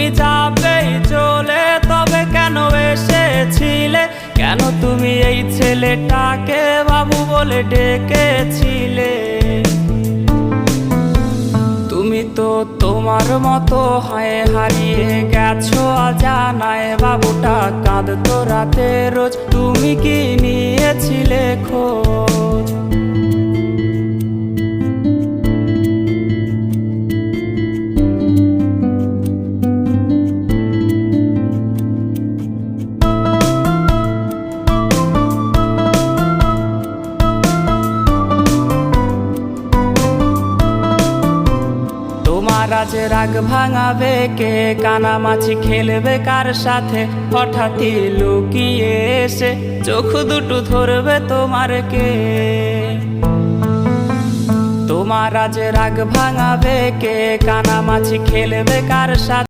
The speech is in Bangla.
তুমি যাবেই চলে, তবে কেন এসেছিলে? কেন তুমি এই ছেলেটাকে বাবু বলে ডেকেছিলে? তুমি তো তোমার মতো হয়ে হারিয়ে গেছো অজানায়। বাবুটা কাঁদতো রাতে রোজ, তুমি কি নিয়েছিলে খোঁজ? তোমার আজ রাগ ভাঙাবে কে? কানামাছি খেলবে কার সাথে? হঠাৎই লুকিয়ে এসে চোখ দুটো ধরবে তোমার কে? তোমার আজ রাগ ভাঙাবে কে? কানামাছি খেলবে কার সাথে?